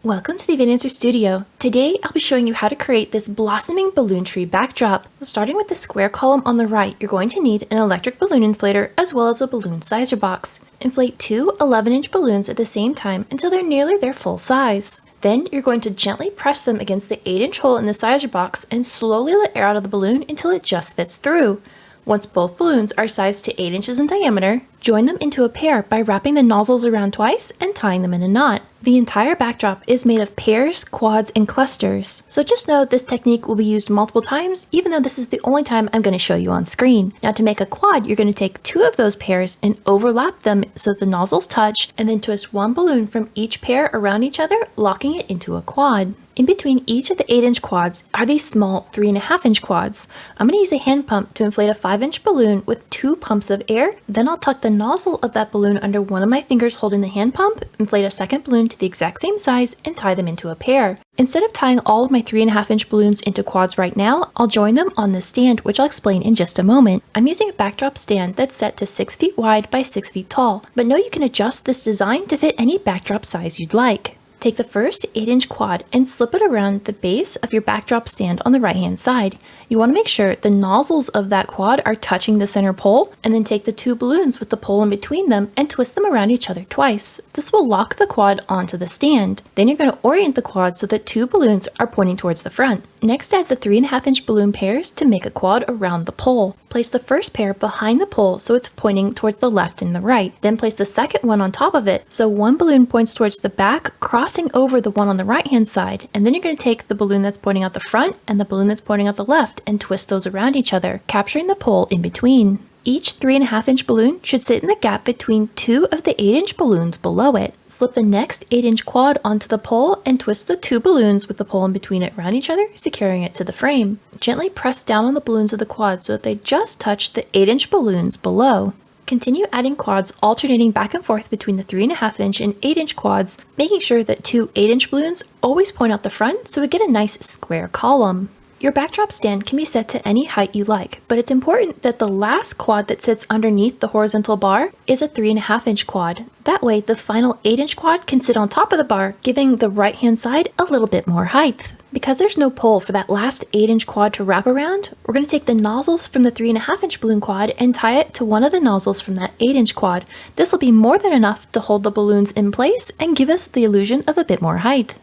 Welcome to the Answer Studio. Today I'll be showing you how to create this blossoming balloon tree backdrop. Starting with the square column on the right, you're going to need an electric balloon inflator as well as a balloon sizer box. Inflate two 11-inch balloons at the same time until they're nearly their full size. Then you're going to gently press them against the 8-inch hole in the sizer box and slowly let air out of the balloon until it just fits through. Once both balloons are sized to 8 inches in diameter, join them into a pair by wrapping the nozzles around twice and tying them in a knot. The entire backdrop is made of pairs, quads, and clusters, so just know this technique will be used multiple times, even though this is the only time I'm going to show you on screen. Now to make a quad, you're going to take two of those pairs and overlap them so that the nozzles touch, and then twist one balloon from each pair around each other, locking it into a quad. In between each of the 8-inch quads are these small 3.5-inch quads. I'm going to use a hand pump to inflate a 5-inch balloon with 2 pumps of air. Then I'll tuck the nozzle of that balloon under one of my fingers holding the hand pump, inflate a second balloon to the exact same size, and tie them into a pair. Instead of tying all of my 3.5-inch balloons into quads right now, I'll join them on this stand, which I'll explain in just a moment. I'm using a backdrop stand that's set to 6 feet wide by 6 feet tall, but know you can adjust this design to fit any backdrop size you'd like. Take the first 8-inch quad and slip it around the base of your backdrop stand on the right-hand side. You want to make sure the nozzles of that quad are touching the center pole, and then take the two balloons with the pole in between them and twist them around each other twice. This will lock the quad onto the stand. Then you're going to orient the quad so that two balloons are pointing towards the front. Next, add the 3.5-inch balloon pairs to make a quad around the pole. Place the first pair behind the pole so it's pointing towards the left and the right. Then place the second one on top of it so one balloon points towards the back, crossing over the one on the right hand side, and then you're going to take the balloon that's pointing out the front and the balloon that's pointing out the left and twist those around each other, capturing the pole in between. Each 3.5-inch balloon should sit in the gap between two of the 8-inch balloons below it. Slip the next 8-inch quad onto the pole and twist the two balloons with the pole in between it around each other, securing it to the frame. Gently press down on the balloons of the quad so that they just touch the 8-inch balloons below. Continue adding quads alternating back and forth between the 3.5-inch and 8-inch quads, making sure that two 8-inch balloons always point out the front so we get a nice square column. Your backdrop stand can be set to any height you like, but it's important that the last quad that sits underneath the horizontal bar is a 3.5-inch quad. That way, the final 8-inch quad can sit on top of the bar, giving the right-hand side a little bit more height. Because there's no pole for that last 8-inch quad to wrap around, we're going to take the nozzles from the 3.5-inch balloon quad and tie it to one of the nozzles from that 8-inch quad. This will be more than enough to hold the balloons in place and give us the illusion of a bit more height.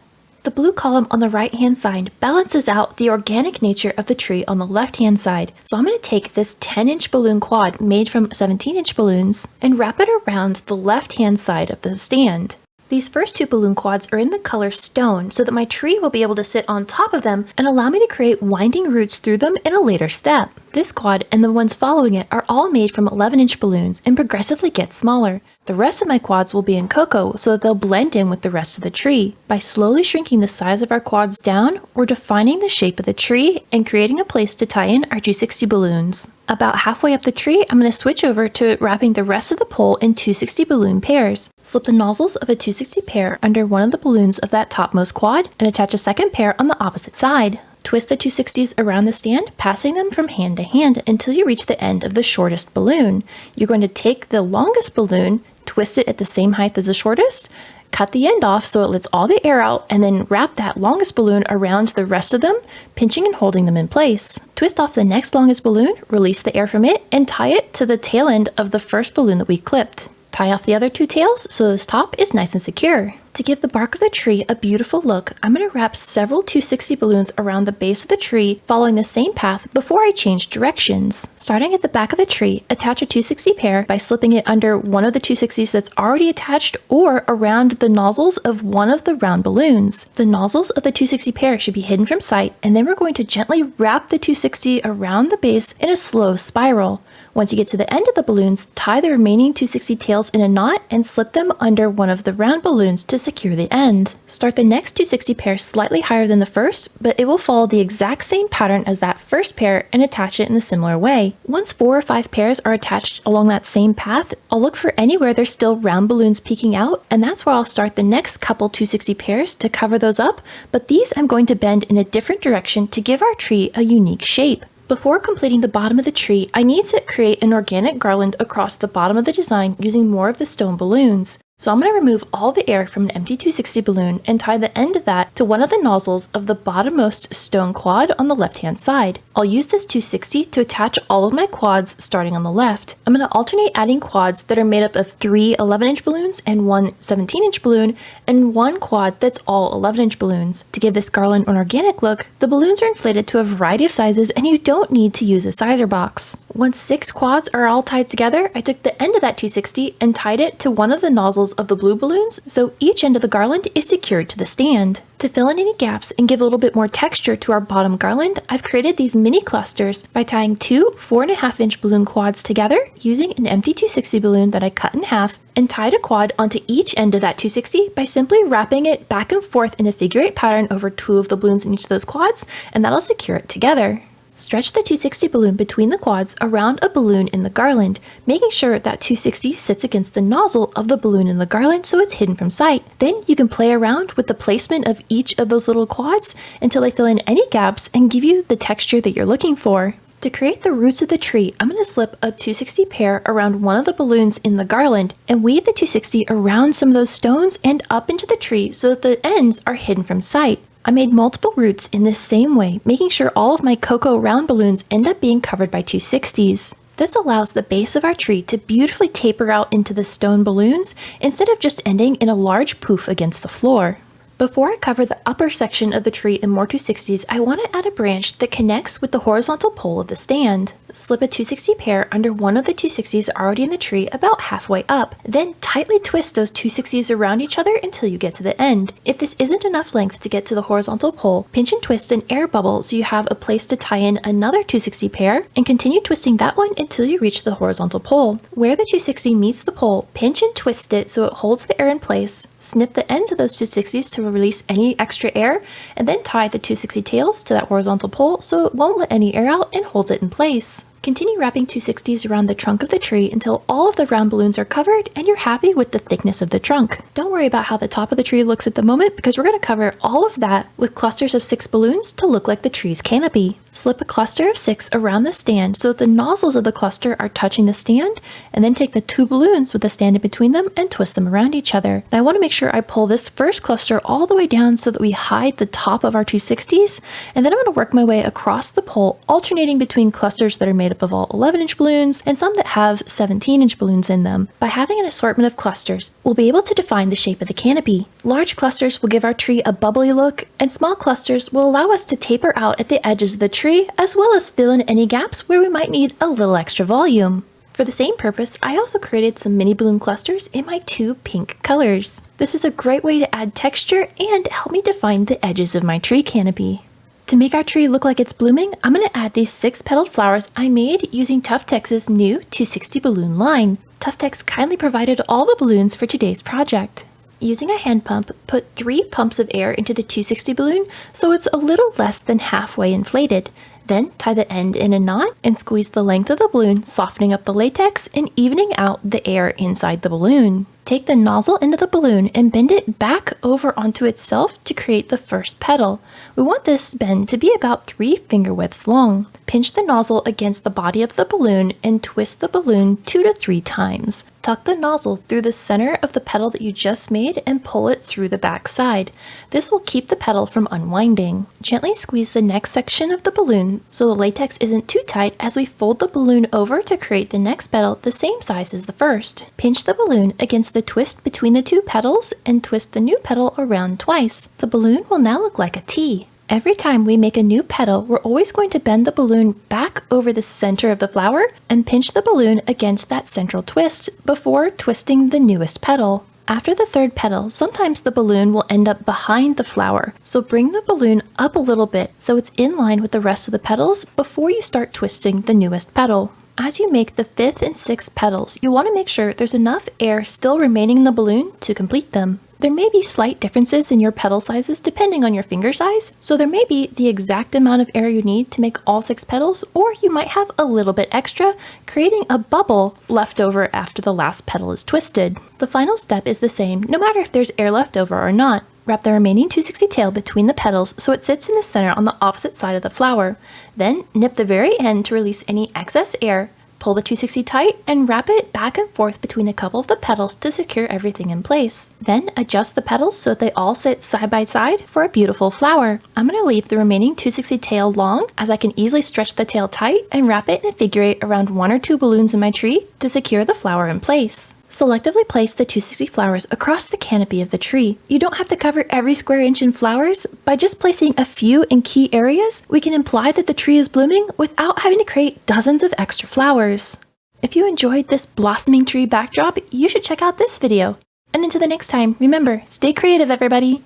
The blue column on the right-hand side balances out the organic nature of the tree on the left-hand side. So I'm going to take this 10-inch balloon quad made from 17-inch balloons and wrap it around the left-hand side of the stand. These first two balloon quads are in the color stone so that my tree will be able to sit on top of them and allow me to create winding roots through them in a later step. This quad and the ones following it are all made from 11-inch balloons and progressively get smaller. The rest of my quads will be in cocoa so that they'll blend in with the rest of the tree. By slowly shrinking the size of our quads down, we're defining the shape of the tree and creating a place to tie in our 260 balloons. About halfway up the tree, I'm going to switch over to wrapping the rest of the pole in 260 balloon pairs. Slip the nozzles of a 260 pair under one of the balloons of that topmost quad and attach a second pair on the opposite side. Twist the 260s around the stand, passing them from hand to hand until you reach the end of the shortest balloon. You're going to take the longest balloon, twist it at the same height as the shortest, cut the end off so it lets all the air out, and then wrap that longest balloon around the rest of them, pinching and holding them in place. Twist off the next longest balloon, release the air from it, and tie it to the tail end of the first balloon that we clipped. Tie off the other two tails so this top is nice and secure. To give the bark of the tree a beautiful look, I'm going to wrap several 260 balloons around the base of the tree, following the same path before I change directions. Starting at the back of the tree, attach a 260 pair by slipping it under one of the 260s that's already attached or around the nozzles of one of the round balloons. The nozzles of the 260 pair should be hidden from sight, and then we're going to gently wrap the 260 around the base in a slow spiral. Once you get to the end of the balloons, tie the remaining 260 tails in a knot and slip them under one of the round balloons to secure the end. Start the next 260 pair slightly higher than the first, but it will follow the exact same pattern as that first pair and attach it in a similar way. Once 4 or 5 pairs are attached along that same path, I'll look for anywhere there's still round balloons peeking out, and that's where I'll start the next couple 260 pairs to cover those up, but these I'm going to bend in a different direction to give our tree a unique shape. Before completing the bottom of the tree, I need to create an organic garland across the bottom of the design using more of the stone balloons. So I'm going to remove all the air from an empty 260 balloon and tie the end of that to one of the nozzles of the bottommost stone quad on the left-hand side. I'll use this 260 to attach all of my quads starting on the left. I'm going to alternate adding quads that are made up of 3 11-inch balloons and 1 17-inch balloon and 1 quad that's all 11-inch balloons. To give this garland an organic look, the balloons are inflated to a variety of sizes and you don't need to use a sizer box. Once 6 quads are all tied together, I took the end of that 260 and tied it to one of the nozzles of the blue balloons, so each end of the garland is secured to the stand. To fill in any gaps and give a little bit more texture to our bottom garland, I've created these mini clusters by tying 2 4.5-inch balloon quads together using an empty 260 balloon that I cut in half and tied a quad onto each end of that 260 by simply wrapping it back and forth in a figure 8 pattern over 2 of the balloons in each of those quads, and that'll secure it together. Stretch the 260 balloon between the quads around a balloon in the garland, making sure that 260 sits against the nozzle of the balloon in the garland so it's hidden from sight. Then you can play around with the placement of each of those little quads until they fill in any gaps and give you the texture that you're looking for. To create the roots of the tree, I'm going to slip a 260 pair around one of the balloons in the garland and weave the 260 around some of those stones and up into the tree so that the ends are hidden from sight. I made multiple roots in this same way, making sure all of my cocoa round balloons end up being covered by 260s. This allows the base of our tree to beautifully taper out into the stone balloons instead of just ending in a large poof against the floor. Before I cover the upper section of the tree in more 260s, I want to add a branch that connects with the horizontal pole of the stand. Slip a 260 pair under one of the 260s already in the tree about halfway up. Then tightly twist those 260s around each other until you get to the end. If this isn't enough length to get to the horizontal pole, pinch and twist an air bubble so you have a place to tie in another 260 pair and continue twisting that one until you reach the horizontal pole. Where the 260 meets the pole, pinch and twist it so it holds the air in place. Snip the ends of those 260s to release any extra air, and then tie the 260 tails to that horizontal pole so it won't let any air out and holds it in place. Continue wrapping 260s around the trunk of the tree until all of the round balloons are covered and you're happy with the thickness of the trunk. Don't worry about how the top of the tree looks at the moment because we're going to cover all of that with clusters of 6 balloons to look like the tree's canopy. Slip a cluster of 6 around the stand so that the nozzles of the cluster are touching the stand, and then take the 2 balloons with the stand in between them and twist them around each other. And I want to make sure I pull this first cluster all the way down so that we hide the top of our 260s, and then I'm going to work my way across the pole, alternating between clusters that are made up of all 11-inch balloons and some that have 17-inch balloons in them. By having an assortment of clusters, we'll be able to define the shape of the canopy. Large clusters will give our tree a bubbly look, and small clusters will allow us to taper out at the edges of the tree, as well as fill in any gaps where we might need a little extra volume. For the same purpose, I also created some mini balloon clusters in my 2 pink colors. This is a great way to add texture and help me define the edges of my tree canopy. To make our tree look like it's blooming, I'm going to add these 6-petaled flowers I made using Tuftex's new 260 balloon line. Tuftex kindly provided all the balloons for today's project. Using a hand pump, put 3 pumps of air into the 260 balloon so it's a little less than halfway inflated. Then tie the end in a knot and squeeze the length of the balloon, softening up the latex and evening out the air inside the balloon. Take the nozzle end of the balloon and bend it back over onto itself to create the first petal. We want this bend to be about 3 finger widths long. Pinch the nozzle against the body of the balloon and twist the balloon 2 to 3 times. Tuck the nozzle through the center of the petal that you just made and pull it through the back side. This will keep the petal from unwinding. Gently squeeze the next section of the balloon so the latex isn't too tight as we fold the balloon over to create the next petal the same size as the first. Pinch the balloon against the twist between the 2 petals and twist the new petal around twice. The balloon will now look like a T. Every time we make a new petal, we're always going to bend the balloon back over the center of the flower and pinch the balloon against that central twist before twisting the newest petal. After the 3rd petal, sometimes the balloon will end up behind the flower, so bring the balloon up a little bit so it's in line with the rest of the petals before you start twisting the newest petal. As you make the 5th and 6th petals, you want to make sure there's enough air still remaining in the balloon to complete them. There may be slight differences in your petal sizes depending on your finger size, so there may be the exact amount of air you need to make all 6 petals, or you might have a little bit extra, creating a bubble left over after the last petal is twisted. The final step is the same, no matter if there's air left over or not. Wrap the remaining 260 tail between the petals so it sits in the center on the opposite side of the flower. Then nip the very end to release any excess air. Pull the 260 tight and wrap it back and forth between a couple of the petals to secure everything in place. Then adjust the petals so that they all sit side by side for a beautiful flower. I'm going to leave the remaining 260 tail long, as I can easily stretch the tail tight and wrap it in a figure eight around 1 or 2 balloons in my tree to secure the flower in place. Selectively place the 260 flowers across the canopy of the tree. You don't have to cover every square inch in flowers. By just placing a few in key areas, we can imply that the tree is blooming without having to create dozens of extra flowers. If you enjoyed this blossoming tree backdrop, you should check out this video. And until the next time, remember, stay creative, everybody!